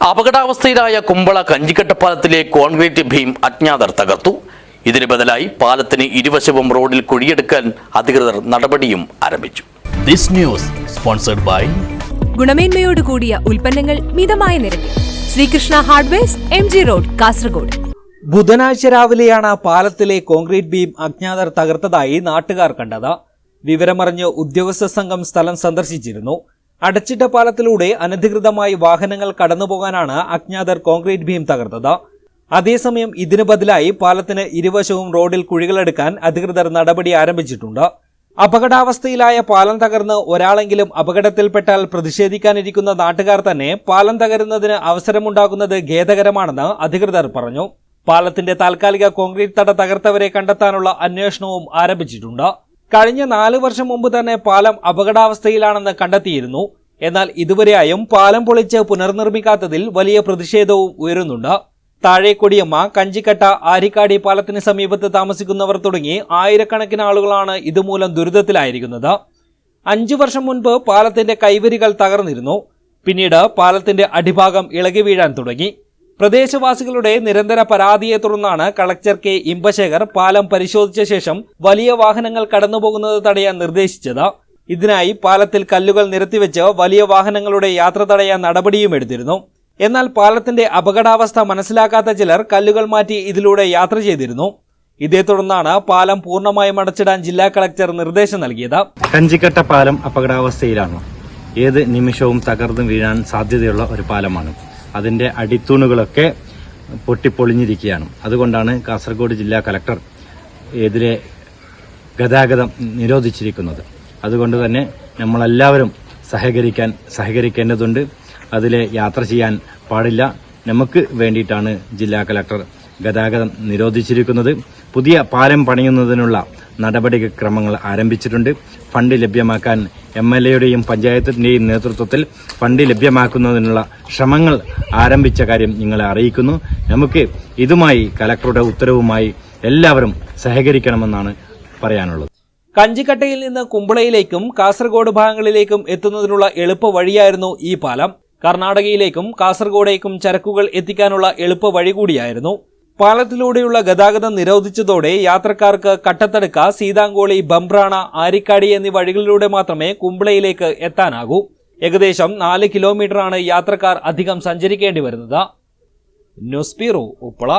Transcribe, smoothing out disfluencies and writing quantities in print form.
അപകടാവസ്ഥയിലായ Kumbla കഞ്ചിക്കട്ടപ്പാലത്തിലെ concrete beam അജ്ഞാതർ തകർത്തു. ഇതിന് ബദലായി പാലത്തിന് ഇരുവശവും റോഡിൽ കുഴിയെടുക്കാൻ അധികൃതർ നടപടിയും ആരംഭിച്ചു. ദിസ് ന്യൂസ് സ്പോൺസർഡ് ബൈ ഗുണമേന്മയോട് കൂടിയ ഉൽപ്പന്നങ്ങൾ മിതമായ നിരക്കിൽ Sreekrishna hardwares MG road Kasaragod. ബുധനാഴ്ച രാവിലെയാണ് പാലത്തിലെ കോൺക്രീറ്റ് ബീം അജ്ഞാതർ തകർത്തതായി നാട്ടുകാർ കണ്ടത്. വിവരമറിഞ്ഞ് ഉദ്യോഗസ്ഥ സംഘം സ്ഥലം സന്ദർശിച്ചിരുന്നു. അടച്ചിട്ട പാലത്തിലൂടെ അനധികൃതമായി വാഹനങ്ങൾ കടന്നുപോകാനാണ് അജ്ഞാതർ കോൺക്രീറ്റ് ബീം തകർത്തത്. അതേസമയം ഇതിനു ബദലായി പാലത്തിന് ഇരുവശവും റോഡിൽ കുഴികളെടുക്കാൻ അധികൃതർ നടപടി ആരംഭിച്ചിട്ടുണ്ട്. അപകടാവസ്ഥയിലായ പാലം തകർന്ന് ഒരാളെങ്കിലും അപകടത്തിൽപ്പെട്ടാൽ പ്രതിഷേധിക്കാനിരിക്കുന്ന നാട്ടുകാർ തന്നെ പാലം തകരുന്നതിന് അവസരമുണ്ടാകുന്നത് ഖേദകരമാണെന്ന് അധികൃതർ പറഞ്ഞു. പാലത്തിന്റെ താൽക്കാലിക കോൺക്രീറ്റ് തട തകർത്തവരെ കണ്ടെത്താനുള്ള അന്വേഷണവും ആരംഭിച്ചിട്ടുണ്ട്. കഴിഞ്ഞ 4 വർഷം മുമ്പ് തന്നെ പാലം അപകടാവസ്ഥയിലാണെന്ന് കണ്ടെത്തിയിരുന്നു. എന്നാൽ ഇതുവരെയായും പാലം പൊളിച്ച് പുനർനിർമ്മിക്കാത്തതിൽ വലിയ പ്രതിഷേധവും ഉയരുന്നുണ്ട്. താഴേക്കൊടിയമ്മ, കഞ്ചിക്കട്ട, ആരിക്കാടി പാലത്തിന് സമീപത്ത് താമസിക്കുന്നവർ തുടങ്ങി ആയിരക്കണക്കിന് ആളുകളാണ് ഇതുമൂലം ദുരിതത്തിലായിരിക്കുന്നത്. 5 വർഷം മുൻപ് പാലത്തിന്റെ കൈവരികൾ തകർന്നിരുന്നു. പിന്നീട് പാലത്തിന്റെ അടിഭാഗം ഇളകി വീഴാൻ തുടങ്ങി. പ്രദേശവാസികളുടെ നിരന്തര പരാതിയെ തുടർന്നാണ് കളക്ടർ കെ ഇമ്പശേഖർ പാലം പരിശോധിച്ച ശേഷം വലിയ വാഹനങ്ങൾ കടന്നുപോകുന്നത് തടയാൻ നിർദ്ദേശിച്ചത്. ഇതിനായി പാലത്തിൽ കല്ലുകൾ നിരത്തിവെച്ച് വലിയ വാഹനങ്ങളുടെ യാത്ര തടയാൻ നടപടിയും എടുത്തിരുന്നു. എന്നാൽ പാലത്തിന്റെ അപകടാവസ്ഥ മനസ്സിലാക്കാത്ത ചിലർ കല്ലുകൾ മാറ്റി ഇതിലൂടെ യാത്ര ചെയ്തിരുന്നു. ഇതേ തുടർന്നാണ് പാലം പൂർണ്ണമായും അടച്ചിടാൻ ജില്ലാ കളക്ടർ നിർദ്ദേശം നൽകിയത്. കഞ്ചിക്കട്ട പാലം അപകടാവസ്ഥയിലാണ്. ഏത് നിമിഷവും തകർന്നു വീഴാൻ സാധ്യതയുള്ള ഒരു പാലമാണ്. അതിന്റെ അടിത്തൂണുകളൊക്കെ പൊട്ടിപ്പൊളിഞ്ഞിരിക്കുകയാണ്. അതുകൊണ്ടാണ് കാസർഗോഡ് ജില്ലാ കളക്ടർ എതിരെ ഗതാഗതം നിരോധിച്ചിരിക്കുന്നത്. അതുകൊണ്ട് തന്നെ നമ്മളെല്ലാവരും സഹകരിക്കേണ്ടതുണ്ട്. അതിലെ യാത്ര ചെയ്യാൻ പാടില്ല. നമുക്ക് വേണ്ടിയിട്ടാണ് ജില്ലാ കളക്ടർ ഗതാഗതം നിരോധിച്ചിരിക്കുന്നത്. പുതിയ പാലം പണിയുന്നതിനുള്ള നടപടിക്രമങ്ങൾ ആരംഭിച്ചിട്ടുണ്ട്. ഫണ്ട് ലഭ്യമാക്കാൻ MLAയുടെയും പഞ്ചായത്തിന്റെയും നേതൃത്വത്തിൽ ഫണ്ട് ലഭ്യമാക്കുന്നതിനുള്ള ശ്രമങ്ങൾ ആരംഭിച്ച കാര്യം നിങ്ങളെ അറിയിക്കുന്നു. നമുക്ക് ഇതുമായി കലക്ടറുടെ ഉത്തരവുമായി എല്ലാവരും സഹകരിക്കണമെന്നാണ് പറയാനുള്ളത്. കഞ്ചിക്കട്ടയിൽ നിന്ന് കുമ്പളയിലേക്കും കാസർഗോഡ് ഭാഗങ്ങളിലേക്കും എത്തുന്നതിനുള്ള എളുപ്പ വഴിയായിരുന്നു ഈ പാലം. കർണാടകയിലേക്കും കാസർഗോഡേക്കും ചരക്കുകൾ എത്തിക്കാനുള്ള എളുപ്പ വഴി കൂടിയായിരുന്നു. പാലത്തിലൂടെയുള്ള ഗതാഗതം നിരോധിച്ചതോടെ യാത്രക്കാർക്ക് കട്ടത്തടുക്ക, സീതാങ്കോളി, ബംബ്രാണ, ആരിക്കാടി എന്നീ വഴികളിലൂടെ മാത്രമേ കുമ്പളയിലേക്ക് എത്താനാകൂ. ഏകദേശം 4 കിലോമീറ്ററാണ് യാത്രക്കാർ അധികം സഞ്ചരിക്കേണ്ടി വരുന്നത്. News bureau, Uppala.